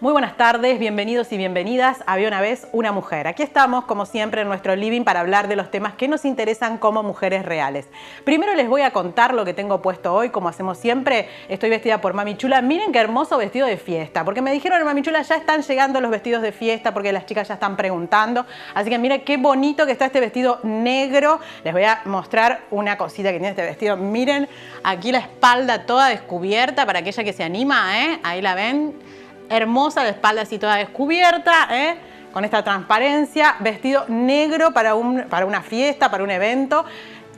Muy buenas tardes, bienvenidos y bienvenidas a Había una vez una mujer. Aquí estamos, como siempre, en nuestro living para hablar de los temas que nos interesan como mujeres reales. Primero les voy a contar lo que tengo puesto hoy, como hacemos siempre. Estoy vestida por Mami Chula. Miren qué hermoso vestido de fiesta, porque me dijeron en Mami Chula ya están llegando los vestidos de fiesta, porque las chicas ya están preguntando. Así que miren qué bonito que está este vestido negro. Les voy a mostrar una cosita que tiene este vestido. Miren aquí la espalda toda descubierta para aquella que se anima, ¿eh? Ahí la ven. Hermosa, la espalda así toda descubierta, con esta transparencia, vestido negro para una fiesta, para un evento.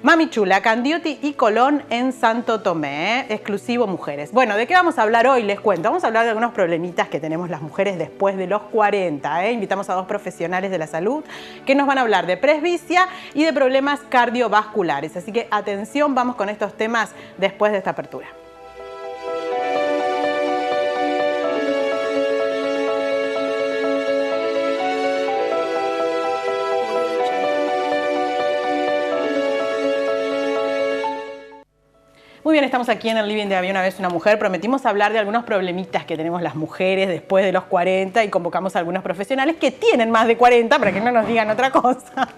Mami Chula, Candioti y Colón en Santo Tomé, exclusivo mujeres. Bueno, ¿de qué vamos a hablar hoy? Les cuento. Vamos a hablar de algunos problemitas que tenemos las mujeres después de los 40. Invitamos a dos profesionales de la salud que nos van a hablar de presbicia y de problemas cardiovasculares. Así que atención, vamos con estos temas después de esta apertura. Muy bien, estamos aquí en el living de Había una vez una mujer. Prometimos hablar de algunos problemitas que tenemos las mujeres después de los 40 y convocamos a algunos profesionales que tienen más de 40 para que no nos digan otra cosa.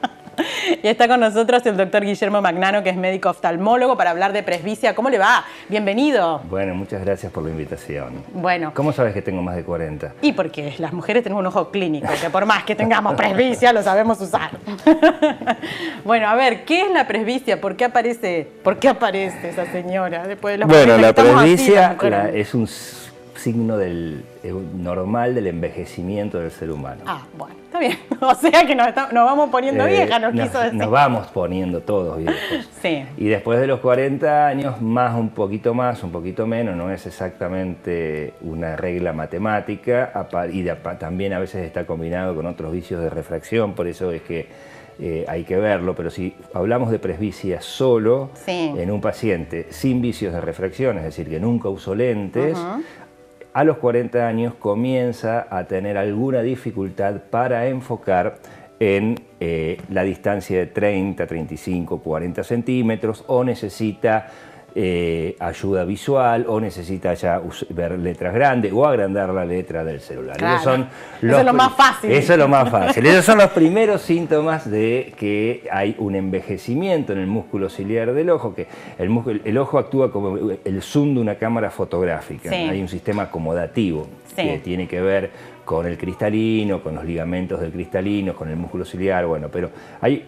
Y está con nosotros el doctor Guillermo Magnano, que es médico oftalmólogo, para hablar de presbicia. ¿Cómo le va? Bienvenido. Bueno, muchas gracias por la invitación. Bueno. ¿Cómo sabes que tengo más de 40? Y porque las mujeres tenemos un ojo clínico, que por más que tengamos presbicia, lo sabemos usar. Bueno, a ver, ¿qué es la presbicia? ¿Por qué aparece esa señora después de los 40? Bueno, la presbicia es un signo normal del envejecimiento del ser humano. Ah, bueno, está bien. O sea que nos vamos poniendo viejas, quiso decir. Nos vamos poniendo todos viejos. Sí. Y después de los 40 años, un poquito más, un poquito menos, no es exactamente una regla matemática, y también a veces está combinado con otros vicios de refracción, por eso es que hay que verlo, pero si hablamos de presbicia solo, sí, en un paciente sin vicios de refracción, es decir, que nunca usó lentes, a los 40 años comienza a tener alguna dificultad para enfocar en la distancia de 30, 35, 40 centímetros, o necesita ayuda visual, o necesita ya ver letras grandes o agrandar la letra del celular. Claro. Eso es lo más fácil. Eso es lo más fácil. Esos son los primeros síntomas de que hay un envejecimiento en el músculo ciliar del ojo, que el ojo actúa como el zoom de una cámara fotográfica. Sí. Hay un sistema acomodativo, sí, que tiene que ver con el cristalino, con los ligamentos del cristalino, con el músculo ciliar, bueno, pero hay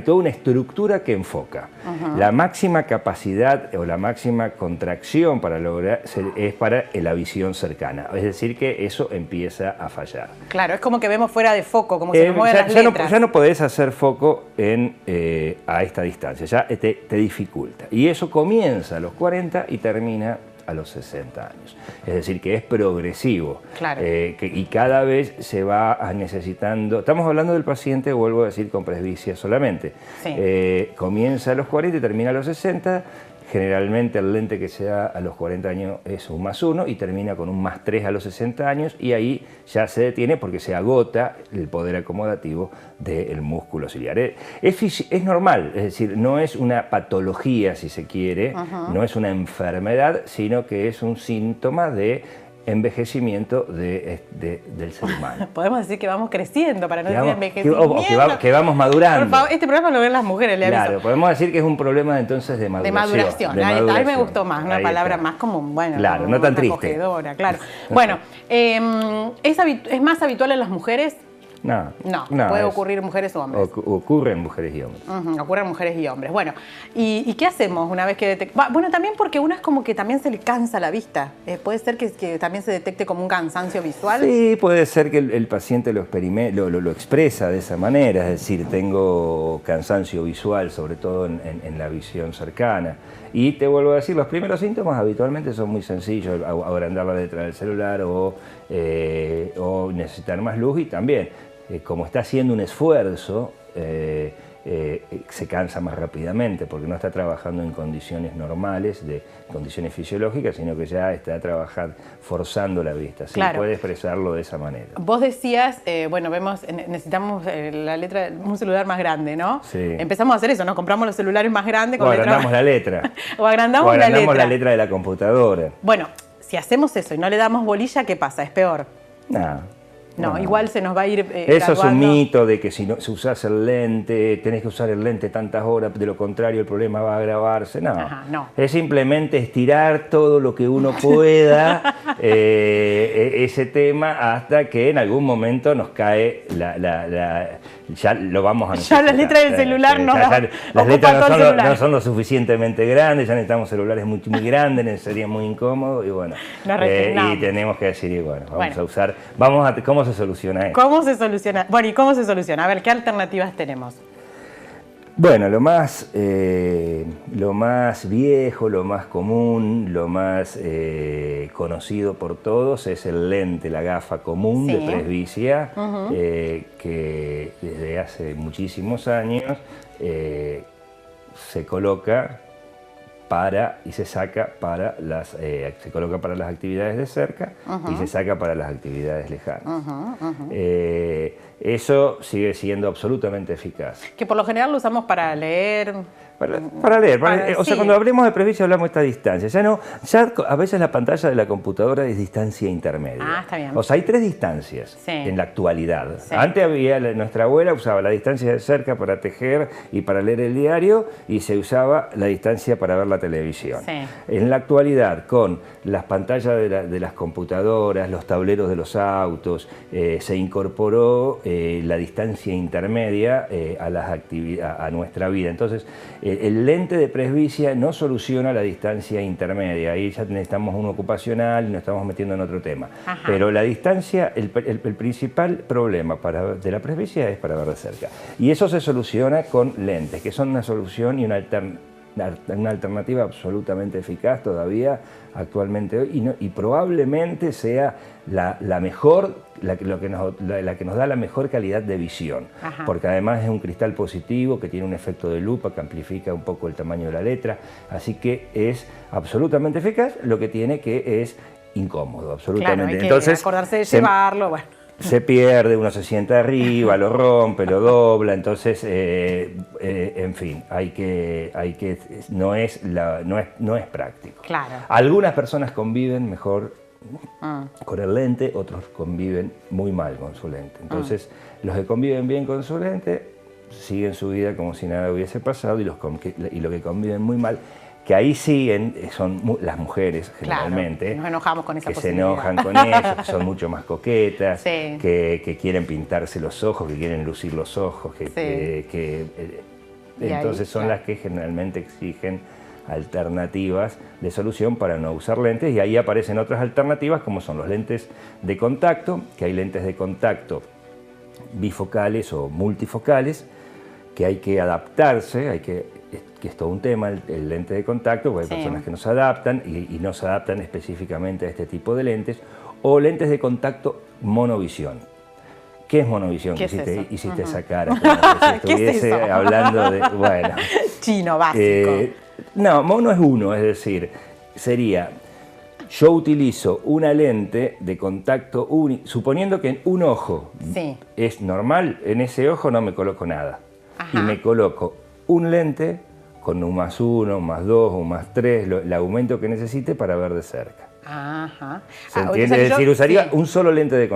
toda una estructura que enfoca. La máxima capacidad o la máxima contracción para lograr es para la visión cercana, es decir que eso empieza a fallar. Claro, es como que vemos fuera de foco, como se nos mueven las letras. Ya no podés hacer foco a esta distancia, ya te dificulta. Y eso comienza a los 40 y termina a los 60 años. Es decir, que es progresivo. Claro. Y cada vez se va necesitando... Estamos hablando del paciente, vuelvo a decir, con presbicia solamente. Sí. Comienza a los 40 y termina a los 60. Generalmente el lente que se da a los 40 años es un +1 y termina con un +3 a los 60 años, y ahí ya se detiene porque se agota el poder acomodativo del músculo ciliar. Es normal, es decir, no es una patología, si se quiere, no es una enfermedad, sino que es un síntoma de envejecimiento del ser humano. Podemos decir que vamos creciendo, para no decir envejecimiento. Que vamos madurando. Por favor, este programa lo ven las mujeres, le aviso. Claro, podemos decir que es un problema entonces de maduración. A mí me gustó más, una palabra más como, bueno, claro, como no tan triste. Claro. Bueno, ¿es más habitual en las mujeres? No, puede ocurrir mujeres o hombres. Ocurren mujeres y hombres. Ocurren mujeres y hombres. Bueno, ¿y qué hacemos una vez que detectamos? Bueno, también porque uno es como que también se le cansa la vista. ¿Puede ser que también se detecte como un cansancio visual? Sí, puede ser que el paciente lo expresa de esa manera, es decir, tengo cansancio visual, sobre todo en la visión cercana. Y te vuelvo a decir, los primeros síntomas habitualmente son muy sencillos, agrandar la letra del celular o necesitar más luz, y también, como está haciendo un esfuerzo se cansa más rápidamente porque no está trabajando en condiciones normales, de condiciones fisiológicas, sino que ya está trabajando, forzando la vista. Sí, claro. puede expresarlo de esa manera. Vos decías, bueno, necesitamos la letra, un celular más grande, ¿no? Sí. Empezamos a hacer eso, ¿no? Compramos los celulares más grandes con o agrandamos la letra. o agrandamos la letra. La letra de la computadora. Bueno, si hacemos eso y no le damos bolilla, ¿qué pasa? ¿Es peor? No, igual se nos va a ir eso graduando. Es un mito de que si usás el lente, tenés que usar el lente tantas horas, de lo contrario el problema va a agravarse. No, no. Es simplemente estirar todo lo que uno pueda ese tema hasta que en algún momento nos cae ya lo vamos a necesitar. Ya las letras del celular las letras no son lo suficientemente grandes, ya necesitamos celulares muy grandes, sería muy incómodo y bueno, y tenemos que decir, y bueno, vamos a usar, ¿cómo se soluciona esto? ¿Cómo se soluciona? Bueno, ¿y cómo se soluciona? A ver, ¿qué alternativas tenemos? Bueno, lo más viejo, lo más común, lo más conocido por todos es el lente, la gafa común de presbicia, que desde hace muchísimos años se coloca y se saca para las actividades de cerca y se saca para las actividades lejanas. Eso sigue siendo absolutamente eficaz. Que por lo general lo usamos para leer. Para leer. O sea, cuando hablemos de presbicia hablamos de esta distancia. Ya a veces la pantalla de la computadora es distancia intermedia. Está bien. O sea, hay 3 distancias en la actualidad. Antes nuestra abuela usaba la distancia de cerca para tejer y para leer el diario y se usaba la distancia para ver la televisión. En la actualidad, con las pantallas de las computadoras, los tableros de los autos, se incorporó la distancia intermedia a nuestra vida. Entonces, el lente de presbicia no soluciona la distancia intermedia, ahí ya necesitamos un ocupacional y nos estamos metiendo en otro tema. Pero la distancia, el principal problema de la presbicia es para ver de cerca. Y eso se soluciona con lentes, que son una solución y una alternativa absolutamente eficaz todavía actualmente hoy y probablemente sea la mejor, la que nos da la mejor calidad de visión, porque además es un cristal positivo que tiene un efecto de lupa que amplifica un poco el tamaño de la letra, así que es absolutamente eficaz, lo que tiene que es incómodo, absolutamente. Claro, hay que entonces acordarse de llevarlo, bueno. Se pierde, uno se sienta arriba, lo rompe, lo dobla, entonces, en fin, no es práctico. Claro. Algunas personas conviven mejor con el lente, otros conviven muy mal con su lente. Entonces, los que conviven bien con su lente siguen su vida como si nada hubiese pasado y los que conviven muy mal, que ahí sí son las mujeres generalmente, claro, nos enojamos con esa que posibilidad. Se enojan con eso, que son mucho más coquetas, sí. que quieren pintarse los ojos, que quieren lucir los ojos, entonces son las que generalmente exigen alternativas de solución para no usar lentes, y ahí aparecen otras alternativas como son los lentes de contacto, que hay lentes de contacto bifocales o multifocales, que hay que adaptarse, que es todo un tema el lente de contacto, porque hay personas que no se adaptan y no se adaptan específicamente a este tipo de lentes, o lentes de contacto monovisión. ¿Qué es monovisión? ¿Qué es eso? Hiciste esa cara, como si estuviese hablando de... Bueno, chino básico. No, mono es uno, es decir, sería... Yo utilizo una lente de contacto único, suponiendo que en un ojo es normal, en ese ojo no me coloco nada. Y me coloco un lente con un +1, un +2, un +3, el aumento que necesite para ver de cerca. ¿Se entiende? Es decir, usaría un solo lente de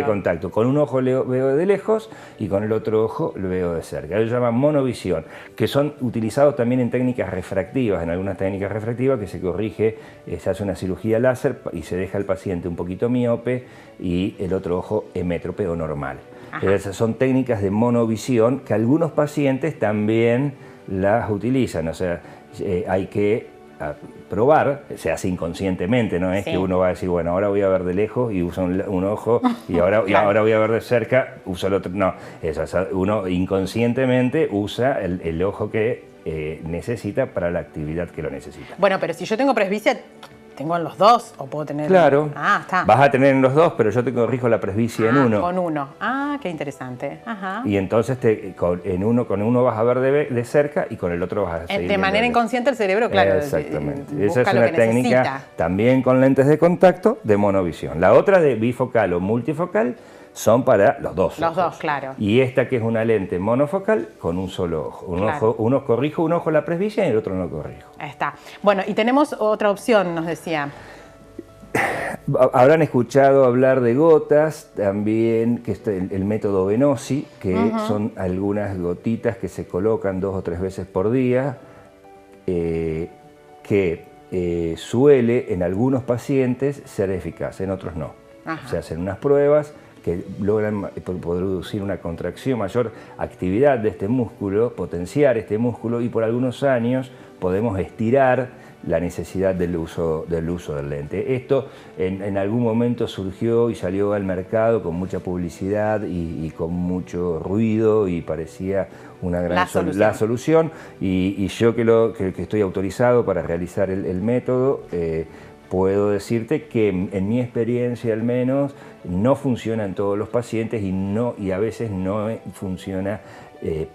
contacto. Con un ojo veo de lejos y con el otro ojo lo veo de cerca. Eso se llama monovisión, que son utilizados también en técnicas refractivas, en algunas técnicas refractivas que se corrige, se hace una cirugía láser y se deja al paciente un poquito miope y el otro ojo emétrope o normal. Esas son técnicas de monovisión que algunos pacientes también las utilizan, o sea, hay que probar, se hace inconscientemente, no es que uno va a decir, bueno, ahora voy a ver de lejos y uso un ojo y ahora voy a ver de cerca, uso el otro, no, uno inconscientemente usa el ojo que necesita para la actividad que lo necesita. Bueno, pero si yo tengo presbicia, ¿Tengo en los dos o puedo tener...? Claro, Está. vas a tener en los dos, pero yo te corrijo la presbicia en uno. Con uno. Qué interesante. Ajá. Y entonces con uno vas a ver de cerca y con el otro vas a seguir De manera inconsciente el cerebro, claro. Exactamente. Esa es una técnica también con lentes de contacto de monovisión. La otra de bifocal o multifocal son para los dos ojos. Los dos, claro. Y esta que es una lente monofocal con un solo ojo. Uno corrijo un ojo la presbicia y el otro no corrijo. Ahí está. Bueno, y tenemos otra opción, nos decía. Habrán escuchado hablar de gotas, también que es el método Venosi, que son algunas gotitas que se colocan 2 o 3 veces por día, que suele en algunos pacientes ser eficaz, en otros no. Se hacen unas pruebas que logran producir una contracción, mayor actividad de este músculo, potenciar este músculo, y por algunos años podemos estirar la necesidad del uso del lente. Esto en algún momento surgió y salió al mercado con mucha publicidad y con mucho ruido, y parecía una gran solución. Y yo que estoy autorizado para realizar el método, puedo decirte que en mi experiencia al menos no funciona en todos los pacientes y a veces no funciona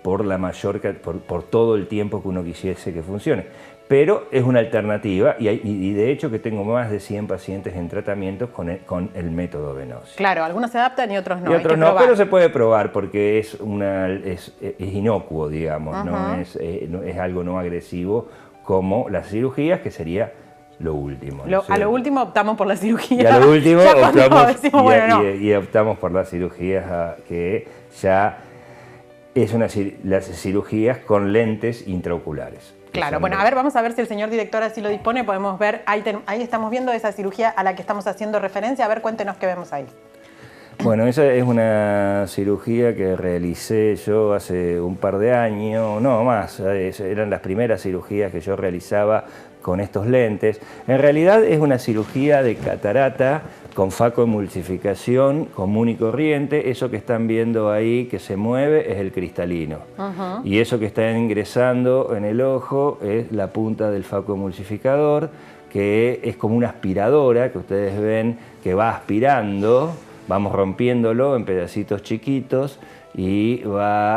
por todo el tiempo que uno quisiese que funcione. Pero es una alternativa y de hecho que tengo más de 100 pacientes en tratamiento con el método Venosi. Claro, algunos se adaptan y otros no. Y otros no, pero se puede probar porque es inocuo, digamos, es algo no agresivo como las cirugías, que sería lo último. A lo último optamos por la cirugía. Y a lo último optamos por las cirugías que ya es las cirugías con lentes intraoculares. Claro, bueno, a ver, vamos a ver si el señor director así lo dispone. Podemos ver, ahí estamos viendo esa cirugía a la que estamos haciendo referencia. A ver, cuéntenos qué vemos ahí. Bueno, esa es una cirugía que realicé yo hace un par de años, no más, eran las primeras cirugías que yo realizaba con estos lentes. En realidad es una cirugía de catarata con facoemulsificación común y corriente. Eso que están viendo ahí que se mueve es el cristalino. Y eso que está ingresando en el ojo es la punta del facoemulsificador, que es como una aspiradora que ustedes ven que va aspirando. Vamos rompiéndolo en pedacitos chiquitos y va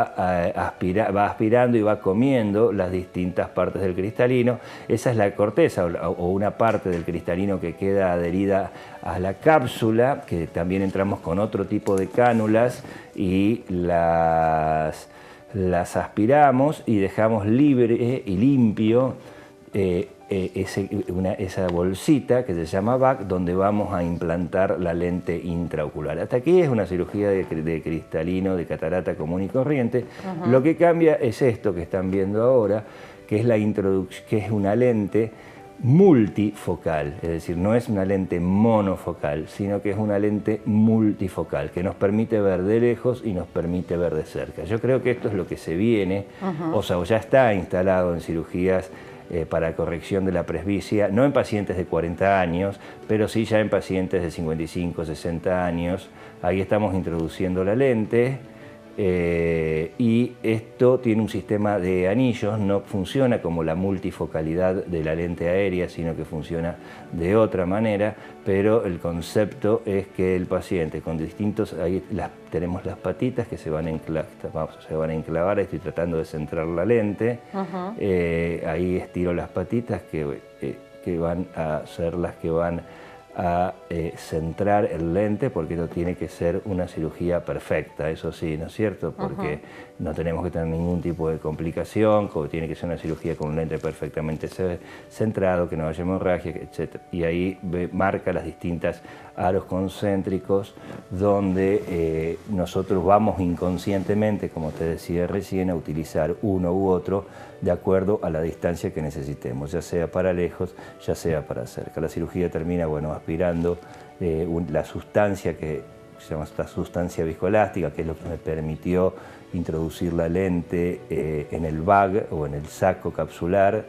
aspirando y va comiendo las distintas partes del cristalino. Esa es la corteza o una parte del cristalino que queda adherida a la cápsula, que también entramos con otro tipo de cánulas y las aspiramos y dejamos libre y limpio esa bolsita que se llama VAC, donde vamos a implantar la lente intraocular. Hasta aquí es una cirugía de cristalino, de catarata común y corriente. Lo que cambia es esto que están viendo ahora, que es una lente multifocal, es decir, no es una lente monofocal, sino que es una lente multifocal, que nos permite ver de lejos y nos permite ver de cerca. Yo creo que esto es lo que se viene, o sea, ya está instalado en cirugías para corrección de la presbicia, no en pacientes de 40 años, pero sí ya en pacientes de 55, 60 años. Ahí estamos introduciendo la lente y esto tiene un sistema de anillos, no funciona como la multifocalidad de la lente aérea, sino que funciona de otra manera, pero el concepto es que el paciente con distintos, ahí tenemos las patitas que se van a enclavar, estoy tratando de centrar la lente, ahí estiro las patitas que van a ser las que van a centrar el lente, porque esto tiene que ser una cirugía perfecta, eso sí, ¿no es cierto? Porque no tenemos que tener ningún tipo de complicación, tiene que ser una cirugía con un lente perfectamente centrado, que no haya hemorragia, etc. Y ahí marca las distintas aros concéntricos donde nosotros vamos inconscientemente, como te decía recién, a utilizar uno u otro de acuerdo a la distancia que necesitemos, ya sea para lejos, ya sea para cerca. La cirugía termina, bueno, aspirando la sustancia que se llama esta sustancia viscoelástica, que es lo que me permitió introducir la lente en el bag o en el saco capsular,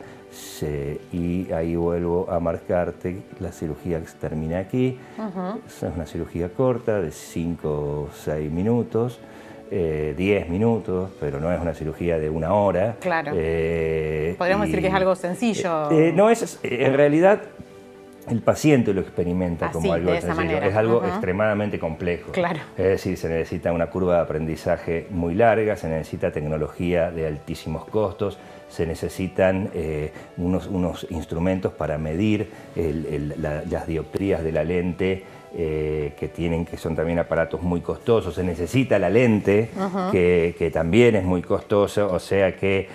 y ahí vuelvo a marcarte la cirugía que termina aquí. Es una cirugía corta de 5 o 6 minutos, 10 minutos, pero no es una cirugía de 1 hora. Claro. Podríamos decir que es algo sencillo. No es, en realidad, el paciente lo experimenta como algo de esa sencillo. manera. Es algo extremadamente complejo. Claro. Es decir, se necesita una curva de aprendizaje muy larga, se necesita tecnología de altísimos costos, se necesitan unos instrumentos para medir las dioptrías de la lente, que son también aparatos muy costosos. Se necesita la lente, que también es muy costoso, o sea que,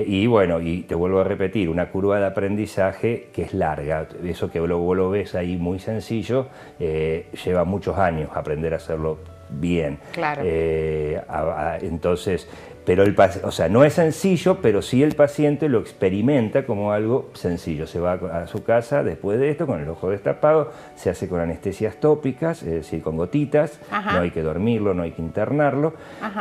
y bueno, y te vuelvo a repetir, una curva de aprendizaje que es larga. Eso que vos lo ves ahí muy sencillo, lleva muchos años aprender a hacerlo bien. Claro. Entonces, pero o sea, no es sencillo, pero sí el paciente lo experimenta como algo sencillo. Se va a su casa después de esto con el ojo destapado, se hace con anestesias tópicas, es decir, con gotitas, no hay que dormirlo, no hay que internarlo.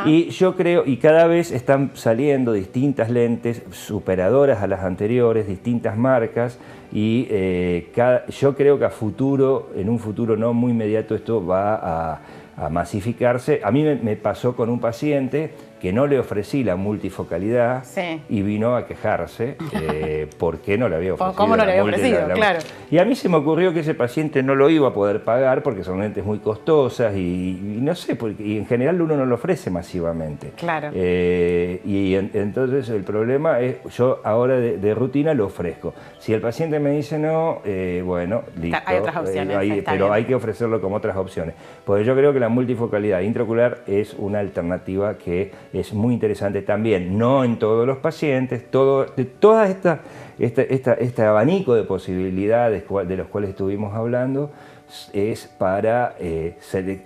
Y yo creo, y cada vez están saliendo distintas lentes superadoras a las anteriores, distintas marcas, y yo creo que en un futuro no muy inmediato, esto va a masificarse. A mí me pasó con un paciente que no le ofrecí la multifocalidad y vino a quejarse porque no le había ofrecido. ¿Cómo no le había ofrecido? Claro. Y a mí se me ocurrió que ese paciente no lo iba a poder pagar porque son lentes muy costosas y no sé, y en general uno no lo ofrece masivamente. Claro. Entonces el problema es, yo ahora de rutina lo ofrezco. Si el paciente me dice no, bueno, listo. Hay otras opciones. Pero hay que ofrecerlo como otras opciones. Porque yo creo que la multifocalidad intraocular es una alternativa que es muy interesante también, no en todos los pacientes, de toda este abanico de posibilidades de los cuales estuvimos hablando, es para,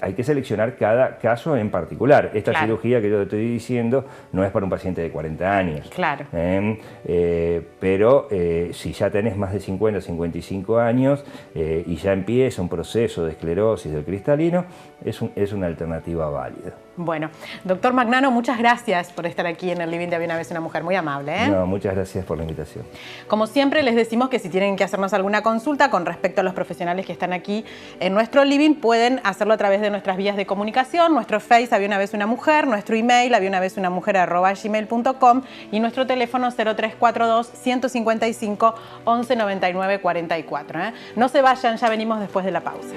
hay que seleccionar cada caso en particular. Esta cirugía que yo te estoy diciendo no es para un paciente de 40 años. Claro. Pero si ya tenés más de 50, 55 años y ya empieza un proceso de esclerosis del cristalino, es una alternativa válida. Bueno, doctor Magnano, muchas gracias por estar aquí en el Living de Había una vez una mujer. Muy amable, ¿eh? No, muchas gracias por la invitación. Como siempre, les decimos que si tienen que hacernos alguna consulta con respecto a los profesionales que están aquí en nuestro living, pueden hacerlo a través de nuestras vías de comunicación, nuestro Face Había una vez una mujer, nuestro email habiaunavezunamujer@gmail.com y nuestro teléfono 0342 155 11 99 44. No se vayan, ya venimos después de la pausa.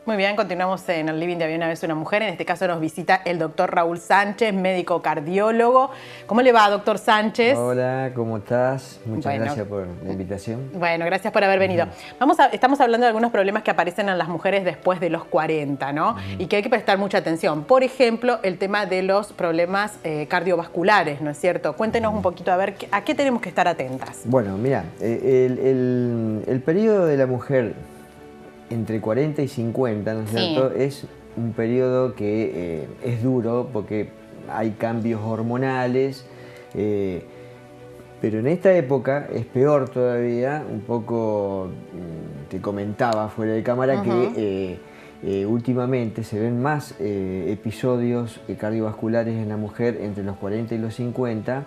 Muy bien, continuamos en el Living de Había una vez una mujer. En este caso nos visita el doctor Raúl Sánchez, médico cardiólogo. ¿Cómo le va, doctor Sánchez? Hola, ¿cómo estás? Muchas gracias por la invitación. Bueno, gracias por haber venido. Estamos hablando de algunos problemas que aparecen en las mujeres después de los 40, ¿no? Y que hay que prestar mucha atención. Por ejemplo, el tema de los problemas cardiovasculares, ¿no es cierto? Cuéntenos un poquito, a ver, ¿a qué tenemos que estar atentas? Bueno, mira, el periodo de la mujer entre 40 y 50, ¿no es cierto? Es un periodo que es duro porque hay cambios hormonales, pero en esta época es peor todavía. Un poco te comentaba fuera de cámara que últimamente se ven más episodios cardiovasculares en la mujer entre los 40 y los 50,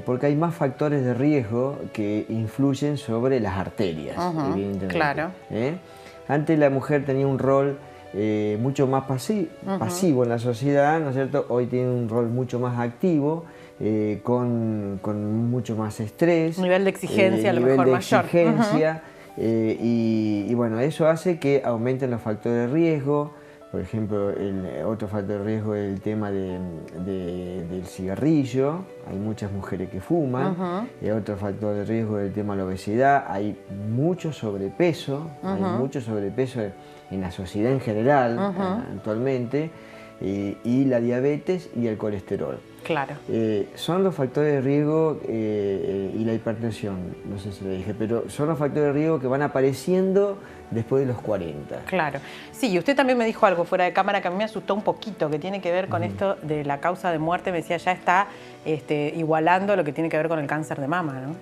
porque hay más factores de riesgo que influyen sobre las arterias, evidentemente. Claro. Antes la mujer tenía un rol mucho más pasivo en la sociedad, ¿no es cierto? Hoy tiene un rol mucho más activo, con mucho más estrés. Nivel de exigencia a lo mejor mayor. Y bueno, eso hace que aumenten los factores de riesgo. Por ejemplo, otro factor de riesgo es el tema del cigarrillo. Hay muchas mujeres que fuman. Otro factor de riesgo es el tema de la obesidad. Hay mucho sobrepeso. Hay mucho sobrepeso en la sociedad en general actualmente. y la diabetes y el colesterol. Claro. Son los factores de riesgo y la hipertensión, no sé si lo dije, pero son los factores de riesgo que van apareciendo después de los 40. Claro. Sí, y usted también me dijo algo fuera de cámara que a mí me asustó un poquito, que tiene que ver con esto de la causa de muerte. Me decía, ya está igualando lo que tiene que ver con el cáncer de mama, ¿no?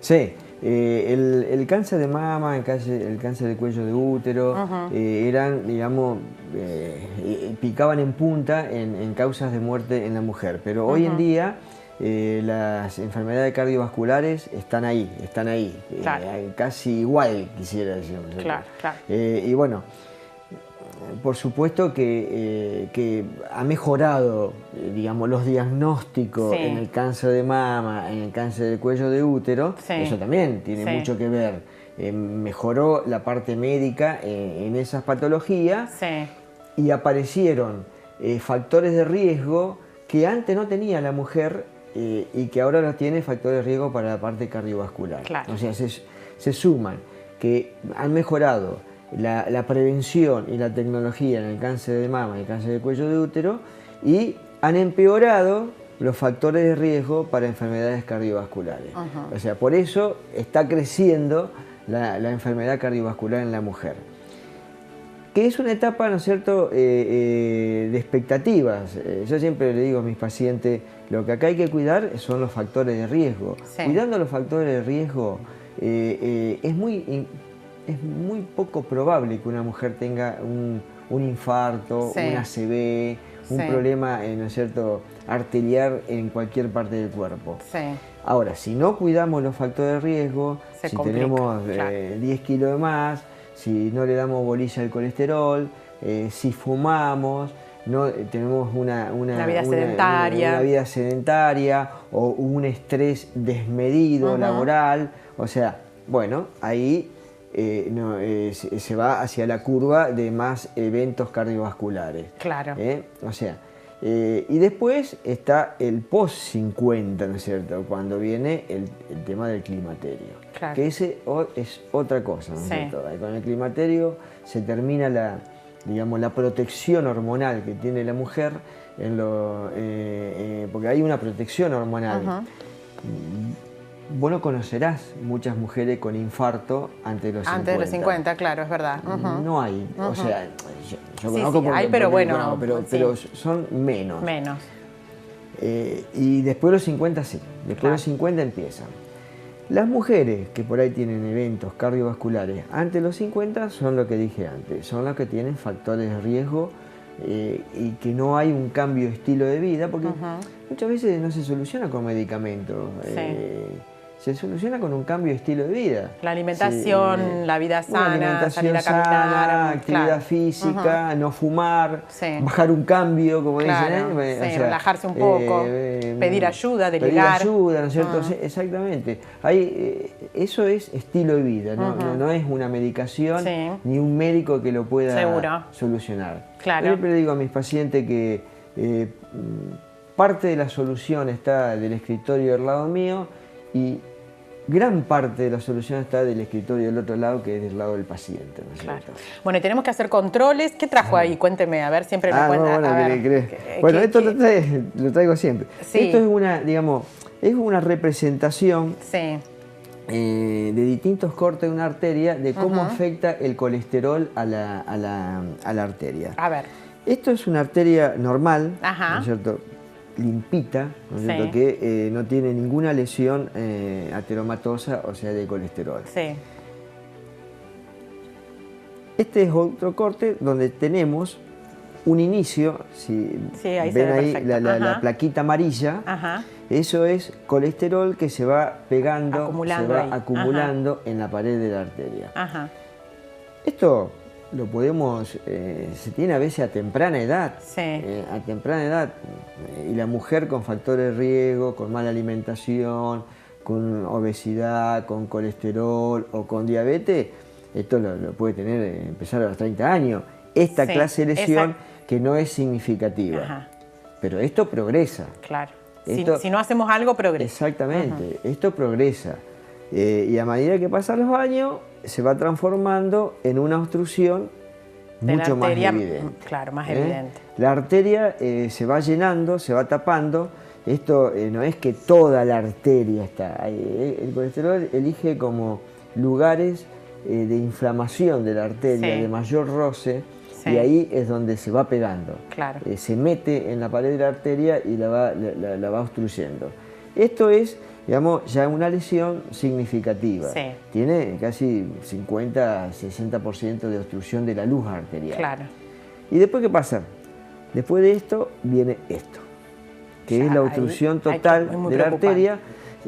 Sí, el cáncer de mama, el cáncer de cuello de útero, eran, digamos, picaban en punta en causas de muerte en la mujer. Pero hoy en día las enfermedades cardiovasculares están ahí, Claro. Casi igual, quisiera decir. Claro, claro. Y bueno, por supuesto que ha mejorado, digamos, los diagnósticos en el cáncer de mama, en el cáncer del cuello de útero. Eso también tiene mucho que ver. Mejoró la parte médica en esas patologías y aparecieron factores de riesgo que antes no tenía la mujer y que ahora los tiene, factores de riesgo para la parte cardiovascular. Claro. O sea, se suman que han mejorado la prevención y la tecnología en el cáncer de mama y el cáncer de cuello de útero y han empeorado los factores de riesgo para enfermedades cardiovasculares. O sea, por eso está creciendo la enfermedad cardiovascular en la mujer. Que es una etapa, ¿no es cierto?, de expectativas. Yo siempre le digo a mis pacientes, lo que acá hay que cuidar son los factores de riesgo. Cuidando los factores de riesgo, es muy poco probable que una mujer tenga un infarto, un ACV, un problema, ¿no es cierto?, arterial en cualquier parte del cuerpo. Ahora, si no cuidamos los factores de riesgo, si tenemos 10 kilos de más, si no le damos bolilla al colesterol, si fumamos, tenemos una vida sedentaria o un estrés desmedido laboral, o sea, bueno, ahí se va hacia la curva de más eventos cardiovasculares. Claro. O sea, y después está el post-50, ¿no es cierto?, cuando viene el tema del climaterio. Claro. Que ese es otra cosa, ¿no es cierto? Con el climaterio se termina la protección hormonal que tiene la mujer, porque hay una protección hormonal. Vos no conocerás muchas mujeres con infarto antes de los 50. Antes de los 50, claro, es verdad. No hay, o sea, yo conozco hay, pero bueno, pero son menos. Menos. Y después de los 50 sí, después de los 50 empiezan. Las mujeres que por ahí tienen eventos cardiovasculares antes de los 50 son lo que dije antes, son las que tienen factores de riesgo y que no hay un cambio de estilo de vida, porque muchas veces no se soluciona con medicamentos. Se soluciona con un cambio de estilo de vida. La alimentación, la vida sana, salir a caminar, sana, actividad física, no fumar, bajar un cambio, como dicen. O sea, relajarse un poco, pedir ayuda, delegar. Pedir ayuda, ¿no es cierto? Exactamente. Eso es estilo de vida, no es una medicación ni un médico que lo pueda solucionar. Claro. Yo siempre le digo a mis pacientes que parte de la solución está del escritorio del lado mío y gran parte de la solución está del escritorio del otro lado, que es del lado del paciente, ¿no es cierto? Bueno, y tenemos que hacer controles. ¿Qué trajo ahí? Cuénteme, a ver, siempre me cuenta. Bueno, esto lo traigo siempre. Esto es una representación de distintos cortes de una arteria, de cómo afecta el colesterol a la arteria. A ver. Esto es una arteria normal, ¿no es cierto?, limpita, ¿no es cierto?, que no tiene ninguna lesión ateromatosa, o sea, de colesterol. Este es otro corte donde tenemos un inicio, si ven ahí la plaquita amarilla, eso es colesterol que se va pegando, acumulando en la pared de la arteria. Esto lo podemos, se tiene a veces a temprana edad, y la mujer con factores de riesgo, con mala alimentación, con obesidad, con colesterol o con diabetes, esto lo puede empezar a los 30 años. Esta clase de lesión que no es significativa, pero esto progresa. Claro, si no hacemos algo, progresa. Exactamente, esto progresa. Y a medida que pasan los años, se va transformando en una obstrucción mucho más evidente. Claro, más evidente. La arteria se va llenando, se va tapando. Esto no es que toda la arteria está ahí. El colesterol elige como lugares de inflamación de la arteria, de mayor roce, y ahí es donde se va pegando. Claro. Se mete en la pared de la arteria y la va obstruyendo. Esto es, digamos, ya una lesión significativa. Sí. Tiene casi 50-60% de obstrucción de la luz arterial. Claro. ¿Y después qué pasa? Después de esto viene esto, que es la obstrucción total de la arteria.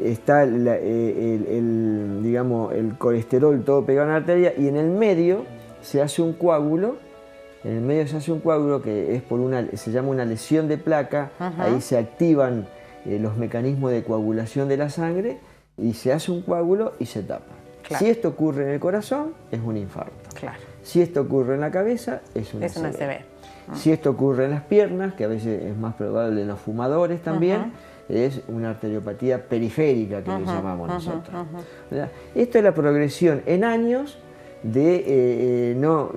Está digamos, el colesterol todo pegado en la arteria y en el medio se hace un coágulo. En el medio se hace un coágulo que es se llama una lesión de placa. Ahí se activan los mecanismos de coagulación de la sangre y se hace un coágulo y se tapa. Claro. Si esto ocurre en el corazón, es un infarto. Claro. Si esto ocurre en la cabeza, es una ACV. Si esto ocurre en las piernas, que a veces es más probable en los fumadores también, es una arteriopatía periférica que le llamamos nosotros. Esto es la progresión en años de no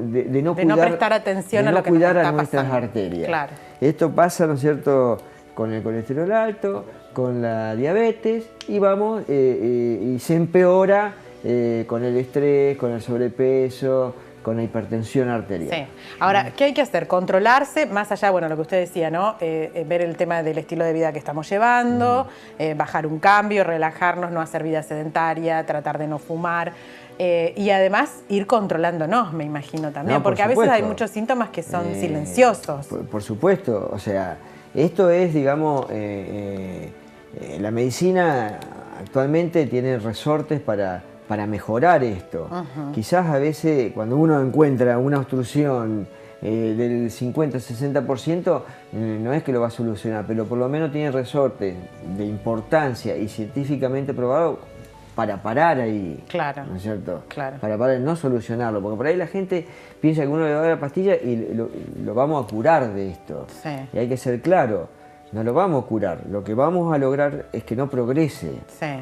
prestar atención a lo que nos está nuestras pasando. Arterias. Claro. Esto pasa, ¿no es cierto?, con el colesterol alto, con la diabetes, y y se empeora con el estrés, con el sobrepeso, con la hipertensión arterial. Sí. Ahora, ¿qué hay que hacer? Controlarse, más allá, bueno, lo que usted decía, ¿no? Ver el tema del estilo de vida que estamos llevando, bajar un cambio, relajarnos, no hacer vida sedentaria, tratar de no fumar. Y además ir controlándonos, me imagino también, porque a veces hay muchos síntomas que son silenciosos. Por supuesto, o sea, esto es, digamos, la medicina actualmente tiene resortes para mejorar esto. Quizás a veces cuando uno encuentra una obstrucción del 50-60%, no es que lo va a solucionar, pero por lo menos tiene resortes de importancia y científicamente probado para parar ahí. Claro. ¿No es cierto? Claro. Para parar, no solucionarlo, porque por ahí la gente piensa que uno le va a dar la pastilla y lo vamos a curar de esto. Sí. Y hay que ser claro, no lo vamos a curar, lo que vamos a lograr es que no progrese,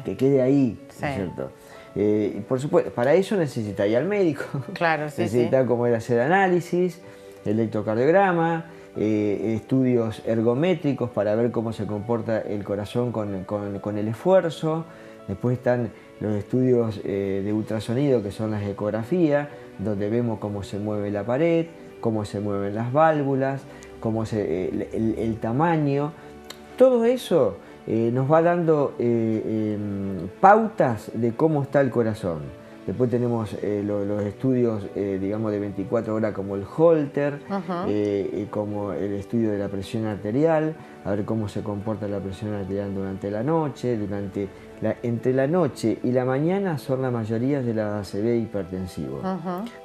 que quede ahí, ¿no es cierto? Y por supuesto, para eso necesita ir al médico, necesita como ir a hacer análisis, electrocardiograma, estudios ergométricos para ver cómo se comporta el corazón con el esfuerzo. Después están los estudios de ultrasonido, que son las ecografías, donde vemos cómo se mueve la pared, cómo se mueven las válvulas, cómo el tamaño. Todo eso nos va dando pautas de cómo está el corazón. Después tenemos los estudios, digamos, de 24 horas como el Holter, como el estudio de la presión arterial, a ver cómo se comporta la presión arterial durante la noche. Entre la noche y la mañana son la mayoría de las ACV hipertensivos.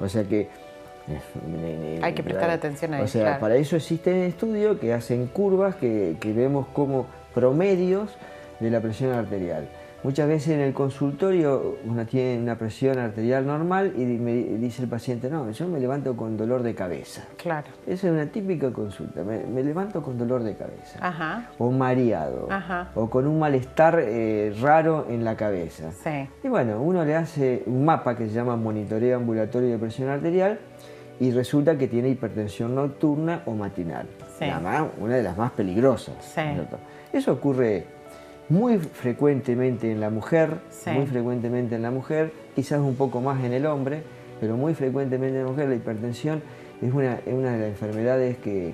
O sea que hay que prestar atención a eso. O sea, para eso existen estudios que hacen curvas que vemos como promedios de la presión arterial. Muchas veces en el consultorio uno tiene una presión arterial normal y me dice el paciente, no, yo me levanto con dolor de cabeza. Claro. Esa es una típica consulta, me levanto con dolor de cabeza, o mareado, o con un malestar raro en la cabeza. Sí. Y bueno, uno le hace un mapa que se llama monitoreo ambulatorio de presión arterial y resulta que tiene hipertensión nocturna o matinal. Sí. Una de las más peligrosas. Sí. Eso ocurre muy frecuentemente en la mujer, quizás un poco más en el hombre, pero muy frecuentemente en la mujer. La hipertensión es una de las enfermedades que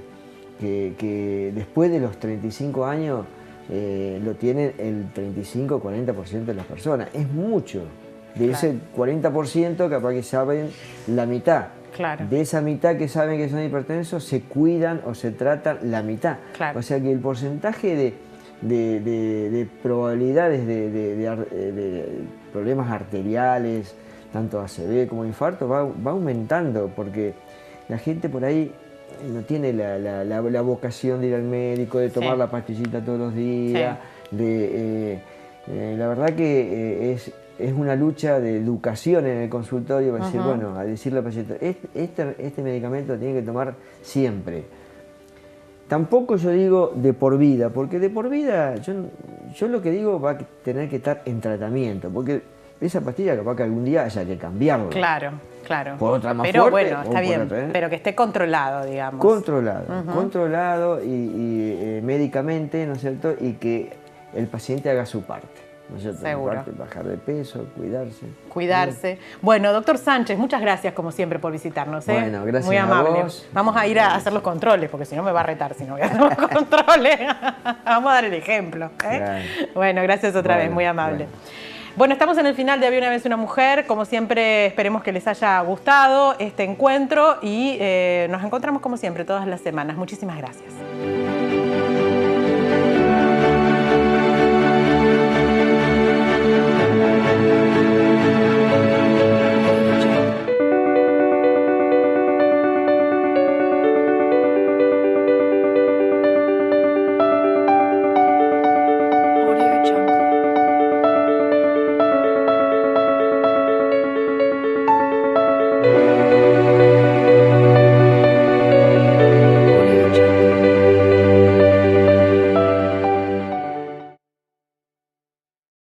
después de los 35 años lo tienen el 35-40% de las personas. Es mucho. De ese 40% capaz que saben la mitad. Claro. De esa mitad que saben que son hipertensos, se cuidan o se tratan la mitad. Claro. O sea que el porcentaje de probabilidades de problemas arteriales, tanto ACV como infarto, va aumentando, porque la gente por ahí no tiene la vocación de ir al médico, de tomar la pastillita todos los días. La verdad que es una lucha de educación en el consultorio para decir, bueno, a decirle al paciente, este medicamento lo tiene que tomar siempre. Tampoco yo digo de por vida, porque de por vida yo lo que digo va a tener que estar en tratamiento, porque esa pastilla capaz que algún día haya que cambiarla. Claro, claro. Por otra más pero fuerte. Bueno, está bien, otra, pero que esté controlado, digamos. Controlado y médicamente, ¿no es cierto? Y que el paciente haga su parte, ¿no es cierto? Seguro. Bajar de peso, cuidarse. Cuidarse. Bueno, doctor Sánchez, muchas gracias como siempre por visitarnos. Bueno, gracias. Muy amable. A vos. Vamos a ir a hacer los controles, porque si no me va a retar si no voy a hacer los controles. Vamos a dar el ejemplo. Claro. Bueno, gracias otra vez, muy amable. Bueno, estamos en el final de Había una vez una mujer. Como siempre, esperemos que les haya gustado este encuentro y nos encontramos como siempre todas las semanas. Muchísimas gracias.